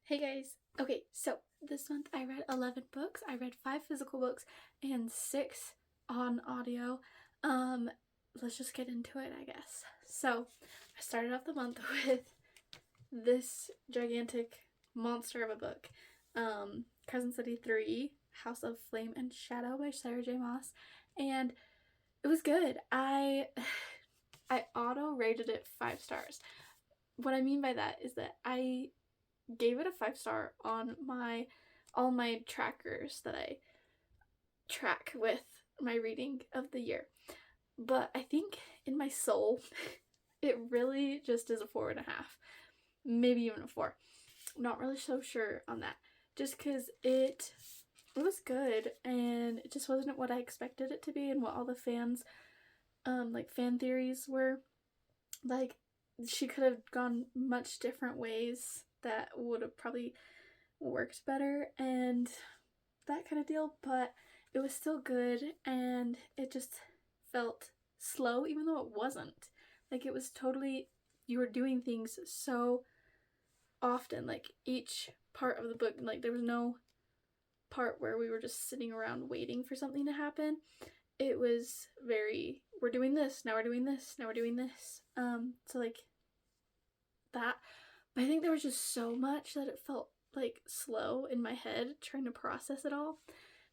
Hey guys. Okay, so this month I read 11 books. I read 5 physical books and 6 on audio. Um, let's just get into it, I guess. So, I started off the month with this gigantic monster of a book. Crescent City 3, House of Flame and Shadow by Sarah J. Maas. And it was good. I auto rated it 5 stars. What I mean by that is that I gave it a 5 star on all my trackers that I track with my reading of the year. But I think in my soul, it really just is a 4.5, maybe even a 4. Not really so sure on that, just because it was good and it just wasn't what I expected it to be and what all the fans, like fan theories were. Like, she could have gone much different ways that would have probably worked better and that kind of deal, but it was still good and it just felt slow even though it wasn't. Like, it was totally, you were doing things so often, like each part of the book, like there was no part where we were just sitting around waiting for something to happen. It was very, we're doing this, now we're doing this, now we're doing this. So like that. But I think there was just so much that it felt like slow in my head trying to process it all.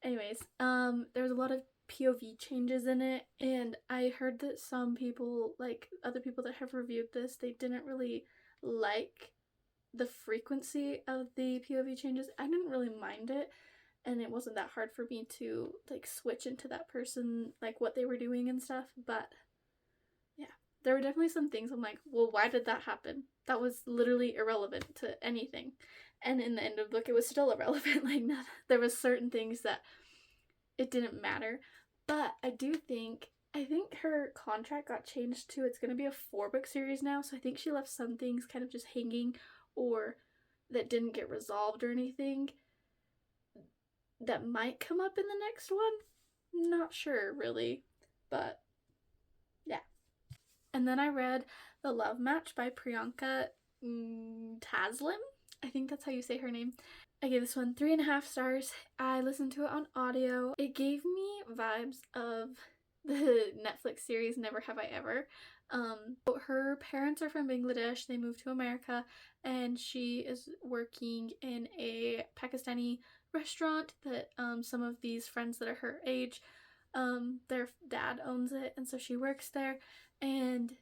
Anyways, there was a lot of POV changes in it, and I heard that some people, like other people that have reviewed this, they didn't really like the frequency of the POV changes. I didn't really mind it, and it wasn't that hard for me to like switch into that person, like what they were doing and stuff, but yeah. There were definitely some things I'm like, well, why did that happen? That was literally irrelevant to anything. And in the end of the book, it was still irrelevant. Like, there was certain things that it didn't matter. But I think her contract got changed to, it's going to be a 4-book series now. So I think she left some things kind of just hanging or that didn't get resolved or anything that might come up in the next one. Not sure, really. But yeah. And then I read The Love Match by Priyanka Taslim. I think that's how you say her name. I gave this one 3.5 stars. I listened to it on audio. It gave me vibes of the Netflix series Never Have I Ever. Her parents are from Bangladesh. They moved to America, and she is working in a Pakistani restaurant that some of these friends that are her age, their dad owns it, and so she works there. And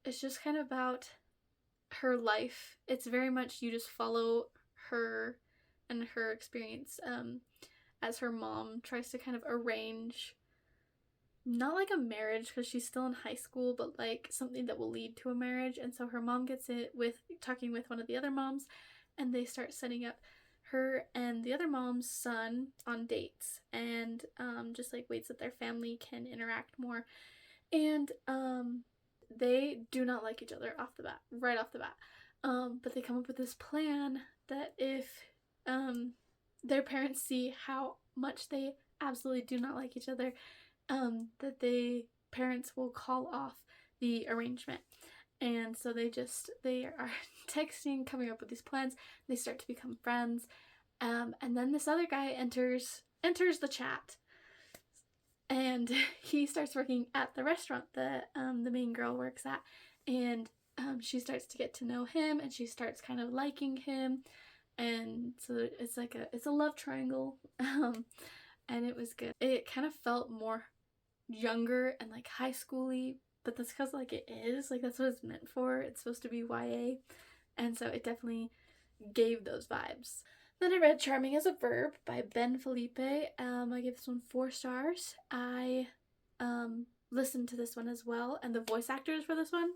it's just kind of about her life. It's very much you just follow her and her experience as her mom tries to kind of arrange, not like a marriage because she's still in high school, but like something that will lead to a marriage. And so her mom gets it with talking with one of the other moms, and they start setting up her and the other mom's son on dates, and just like ways that their family can interact more. And they do not like each other off the bat, right off the bat. But they come up with this plan that if their parents see how much they absolutely do not like each other, that the parents will call off the arrangement. And so they are texting, coming up with these plans. They start to become friends. And then this other guy enters the chat, and he starts working at the restaurant that the main girl works at, and she starts to get to know him, and she starts kind of liking him, and so it's like it's a love triangle. And it was good. It kind of felt more younger and like high schooly, but that's because like it is, like that's what it's meant for. It's supposed to be YA, and so it definitely gave those vibes. Then I read Charming as a Verb by Ben Felipe. I gave this one 4 stars. I listened to this one as well, and the voice actors for this one,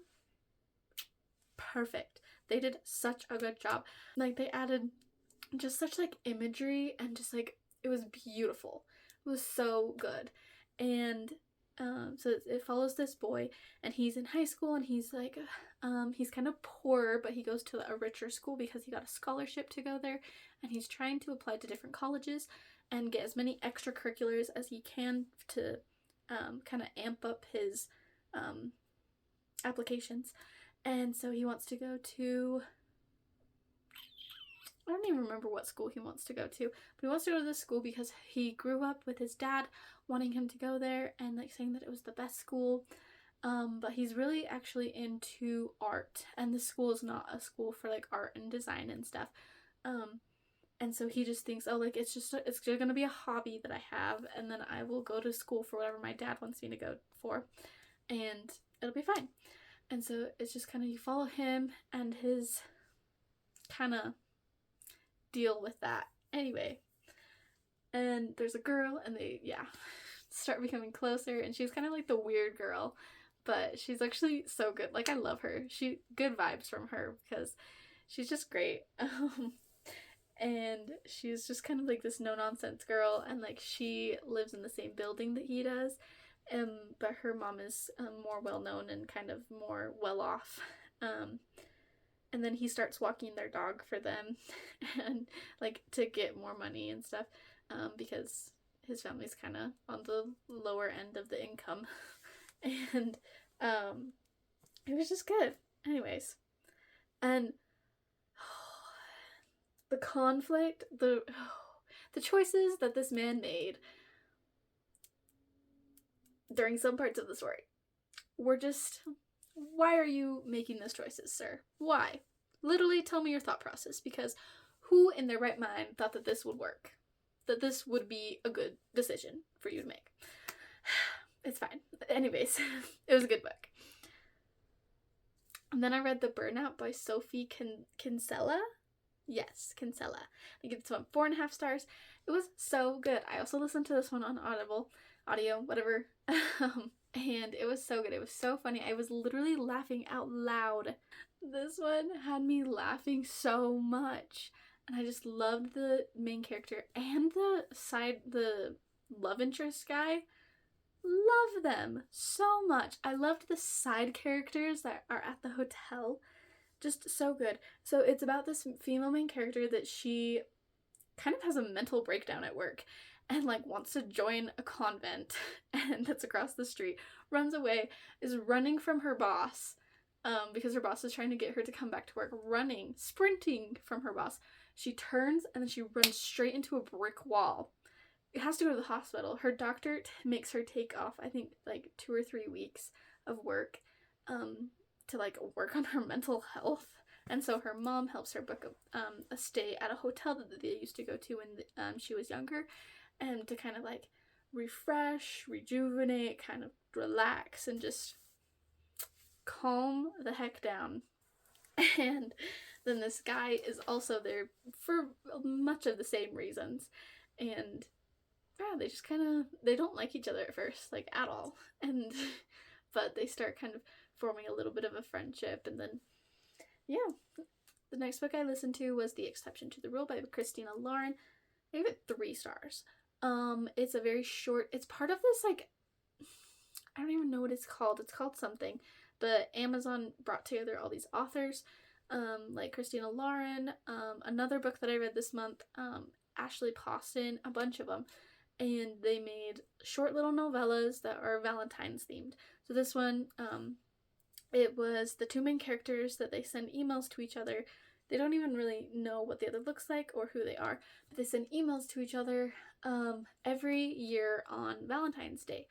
perfect. They did such a good job. Like, they added just such like imagery, and just like it was beautiful. It was so good. And so it follows this boy, and he's in high school, and he's like he's kind of poor, but he goes to a richer school because he got a scholarship to go there, and he's trying to apply to different colleges and get as many extracurriculars as he can to kind of amp up his applications. And so he wants to go to don't even remember what school he wants to go to, but he wants to go to this school because he grew up with his dad wanting him to go there and like saying that it was the best school. But he's really actually into art, and the school is not a school for like art and design and stuff. And so he just thinks, oh, like it's just gonna be a hobby that I have, and then I will go to school for whatever my dad wants me to go for, and it'll be fine. And so it's just kind of, you follow him and his kind of deal with that. Anyway, and there's a girl, and they, start becoming closer, and she's kind of like the weird girl, but she's actually so good. Like, I love her. Good vibes from her because she's just great. And she's just kind of like this no-nonsense girl, and like she lives in the same building that he does, but her mom is more well-known and kind of more well-off. And then he starts walking their dog for them and like to get more money and stuff, because his family's kind of on the lower end of the income. And it was just good. Anyways, and the conflict, the choices that this man made during some parts of the story were just, why are you making those choices, sir? Why? Literally tell me your thought process, because who in their right mind thought that this would work? That this would be a good decision for you to make? It's fine. Anyways, it was a good book. And then I read The Burnout by Sophie Kinsella. Yes, Kinsella. I give this one 4.5 stars. It was so good. I also listened to this one on audio, whatever. And it was so good. It was so funny. I was literally laughing out loud. This one had me laughing so much. And I just loved the main character and the love interest guy. Love them so much. I loved the side characters that are at the hotel. Just so good. So it's about this female main character that she kind of has a mental breakdown at work and like wants to join a convent, and that's across the street, runs away, is running from her boss, because her boss is trying to get her to come back to work, sprinting from her boss. She turns and then she runs straight into a brick wall. It has to go to the hospital. Her doctor makes her take off, I think, like 2 or 3 weeks of work, to like work on her mental health. And so her mom helps her book a stay at a hotel that they used to go to when she was younger, and to kind of like refresh, rejuvenate, kind of relax, and just calm the heck down. And then this guy is also there for much of the same reasons, and they just they don't like each other at first, like at all, and but they start kind of forming a little bit of a friendship. And then the next book I listened to was The Exception to the Rule by Christina Lauren. I gave it 3 stars. It's a very short, it's part of this, like, I don't even know what it's called something, but Amazon brought together all these authors, like Christina Lauren, another book that I read this month, Ashley Poston, a bunch of them, and they made short little novellas that are Valentine's themed. So this one, it was the 2 main characters that they send emails to each other. They don't even really know what the other looks like or who they are, but they send emails to each other every year on Valentine's Day,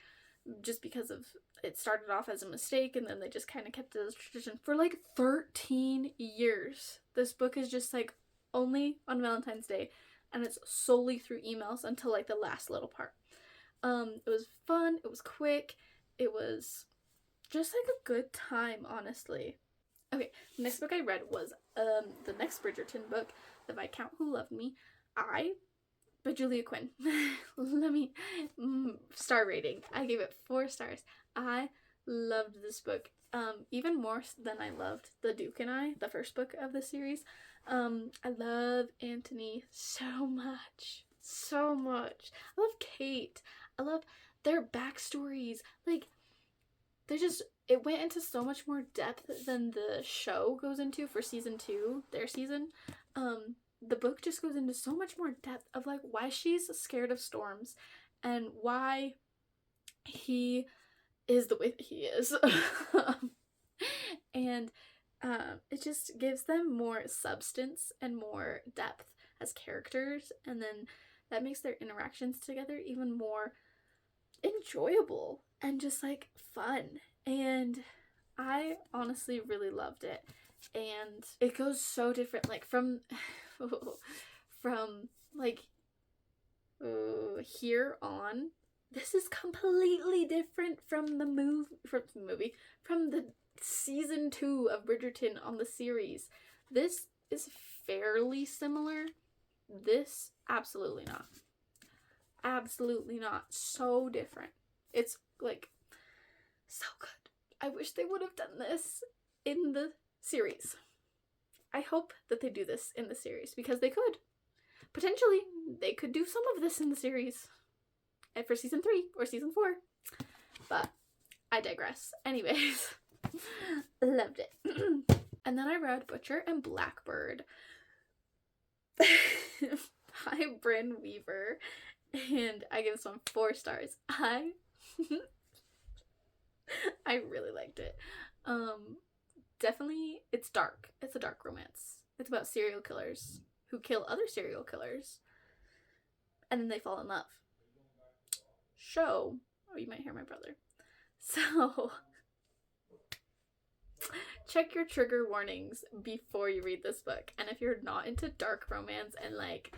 just because of it started off as a mistake, and then they just kind of kept it as a tradition for like 13 years. This book is just like only on Valentine's Day, and it's solely through emails until like the last little part. It was fun, it was quick, it was just like a good time, honestly. Okay, the next book I read was the next Bridgerton book, The Viscount Who Loved Me, by Julia Quinn. Let me, star rating. I gave it 4 stars. I loved this book, even more than I loved The Duke and I, the first book of the series. I love Anthony so much. I love Kate. I love their backstories. Like, it went into so much more depth than the show goes into for season 2, their season. The book just goes into so much more depth of like why she's scared of storms and why he is the way that he is. And it just gives them more substance and more depth as characters, and then that makes their interactions together even more enjoyable and just like fun. And I honestly really loved it. And it goes so different, like from from like here on. This is completely different from the from the season 2 of Bridgerton on the series. This is fairly similar. This, absolutely not. Absolutely not. So different. It's like so good. I wish they would have done this in the series. I hope that they do this in the series because they could. Potentially, they could do some of this in the series for season 3 or season 4. But I digress. Anyways, loved it. And then I read Butcher and Blackbird by Brynne Weaver, and I give this one 4 stars. I really liked it. Definitely, it's dark. It's a dark romance. It's about serial killers who kill other serial killers, and then they fall in love. Oh, you might hear my brother. So, check your trigger warnings before you read this book. And if you're not into dark romance and like,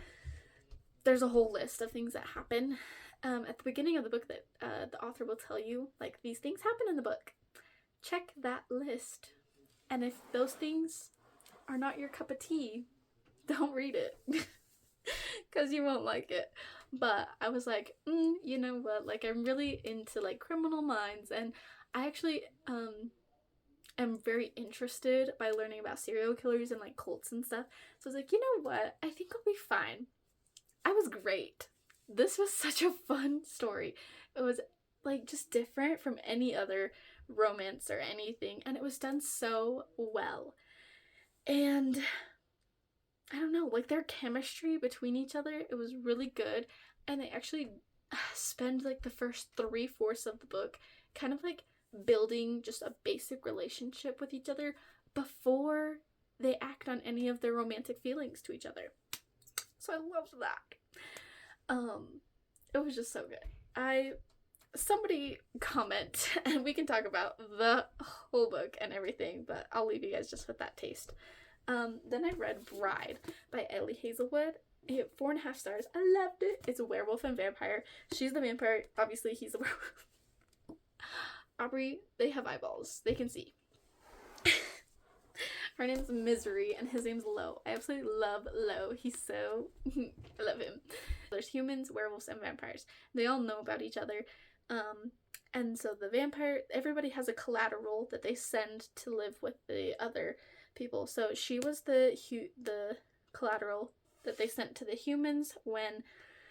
there's a whole list of things that happen at the beginning of the book that the author will tell you, like, these things happen in the book. Check that list. And if those things are not your cup of tea, don't read it. Because you won't like it. But I was like, you know what, like, I'm really into like Criminal Minds, and I actually am very interested by learning about serial killers and like cults and stuff. So I was like, you know what, I think I'll be fine. I was great. This was such a fun story. It was like just different from any other romance or anything, and it was done so well. And I don't know, like their chemistry between each other, it was really good. And they actually spend like the first 3/4 of the book kind of like building just a basic relationship with each other before they act on any of their romantic feelings to each other. So I loved that. It was just so good. Somebody comment and we can talk about the whole book and everything, but I'll leave you guys just with that taste. Then I read Bride by Ellie Hazelwood. 4.5 stars. I loved it. It's a werewolf and vampire. She's the vampire. Obviously, he's the werewolf. Aubrey, they have eyeballs. They can see. Her name's Misery, and his name's Lo. I absolutely love Lo. He's so... I love him. There's humans, werewolves, and vampires. They all know about each other. And so the vampire... Everybody has a collateral that they send to live with the other people. So she was the collateral that they sent to the humans when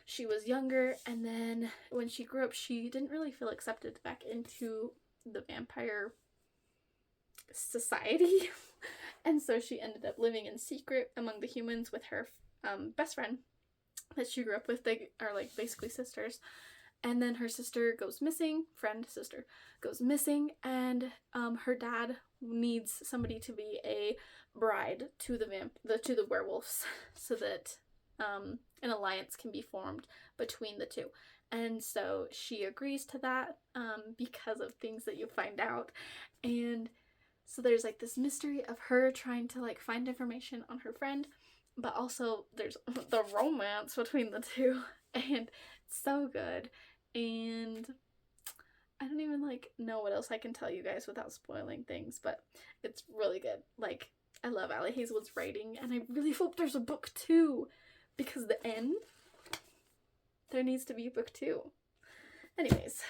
she was younger, and then when she grew up, she didn't really feel accepted back into the vampire society. And so she ended up living in secret among the humans with her best friend that she grew up with. They are like basically sisters. And then her sister goes missing, sister goes missing, and her dad needs somebody to be a bride to the werewolves so that an alliance can be formed between the two. And so she agrees to that because of things that you find out. And so there's like this mystery of her trying to like find information on her friend, but also there's the romance between the two, and it's so good. And I don't even like know what else I can tell you guys without spoiling things, but it's really good. Like, I love Ellie Hazelwood's writing, and I really hope there's a book 2, because the end, there needs to be a book 2. Anyways,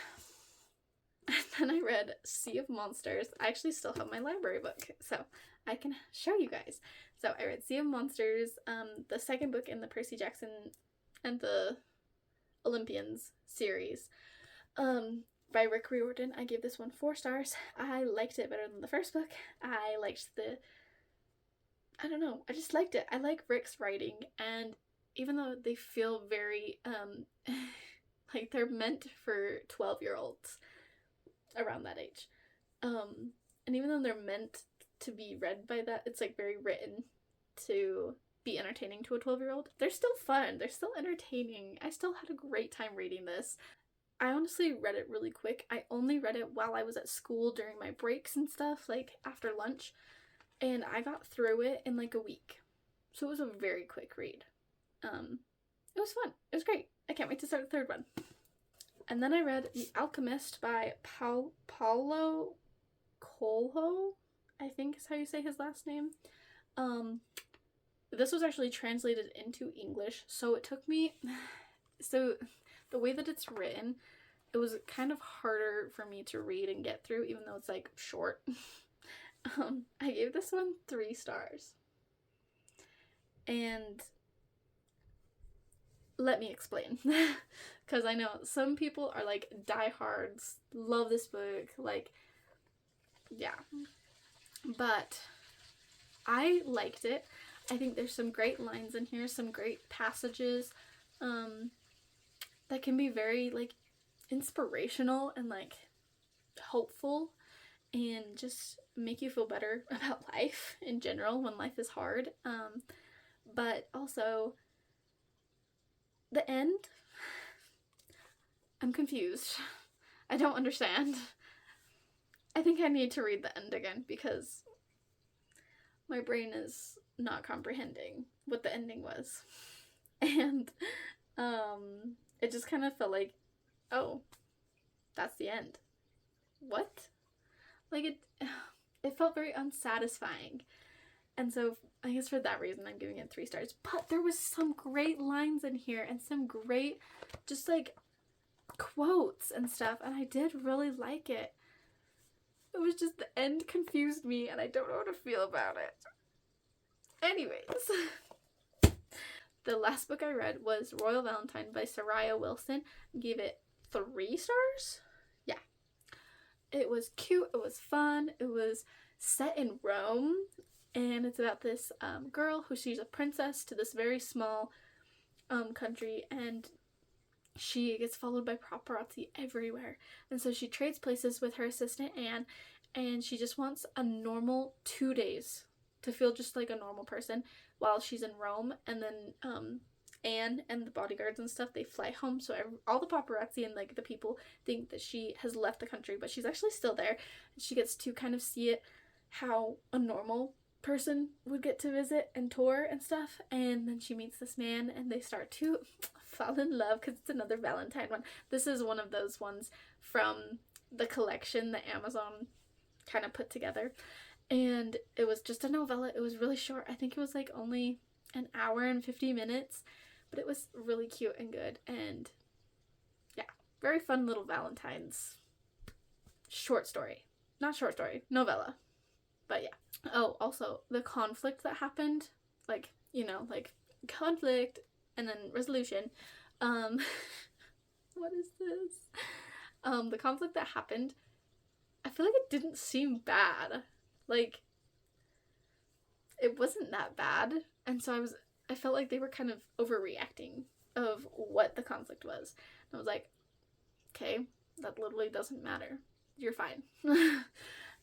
and then I read Sea of Monsters. I actually still have my library book, so I can show you guys. So I read Sea of Monsters, the second book in the Percy Jackson and the Olympians series, by Rick Riordan. I gave this one 4 stars. I liked it better than the first book. I just liked it. I like Rick's writing, and even though they feel very, like they're meant for 12-year-olds around that age, and even though they're meant to be read by that, it's like very written to be entertaining to a 12-year-old. They're still fun. They're still entertaining. I still had a great time reading this. I honestly read it really quick. I only read it while I was at school during my breaks and stuff, like after lunch, and I got through it in like a week. So it was a very quick read. It was fun. It was great. I can't wait to start the third one. And then I read The Alchemist by Paulo Coelho, I think is how you say his last name. This was actually translated into English, so it took me, so the way that it's written, it was kind of harder for me to read and get through, even though it's like short. I gave this one 3 stars. And let me explain, because I know some people are like diehards, love this book, like, yeah. But I liked it. I think there's some great lines in here, some great passages that can be very like inspirational and like hopeful and just make you feel better about life in general when life is hard. But also the end, I'm confused. I don't understand. I think I need to read the end again because my brain is not comprehending what the ending was. And it just kind of felt like, oh, that's the end. What? Like it felt very unsatisfying. And so I guess for that reason I'm giving it 3 stars. But there was some great lines in here and some great just like quotes and stuff, and I did really like it. It was just the end confused me and I don't know how to feel about it. Anyways, the last book I read was Royal Valentine by Soraya Wilson. I gave it 3 stars. Yeah. It was cute, it was fun, it was set in Rome, and it's about this girl who she's a princess to this very small country, and she gets followed by paparazzi everywhere. And so she trades places with her assistant Anne, and she just wants a normal 2 days to feel just like a normal person while she's in Rome. And then Anne and the bodyguards and stuff, they fly home, so all the paparazzi and like the people think that she has left the country, but she's actually still there. And she gets to kind of see it how a normal person would get to visit and tour and stuff. And then she meets this man and they start to fall in love because it's another Valentine one. This is one of those ones from the collection that Amazon kind of put together, and it was just a novella. It was really short. I think it was like only an hour and 50 minutes, but it was really cute and good, and yeah, very fun little Valentine's novella. But yeah. Oh, also the conflict that happened, like, you know, like conflict and then resolution. What is this? The conflict that happened, I feel like it didn't seem bad. Like, it wasn't that bad. And so I felt like they were kind of overreacting of what the conflict was. And I was like, okay, that literally doesn't matter. You're fine.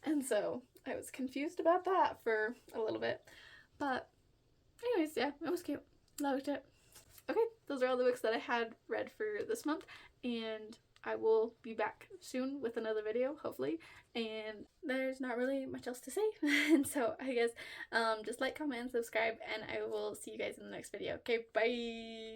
And so I was confused about that for a little bit. But anyways, yeah, it was cute. Loved it. Okay, those are all the books that I had read for this month, and I will be back soon with another video, hopefully, and there's not really much else to say. And so I guess just like, comment, and subscribe, and I will see you guys in the next video. Okay, bye!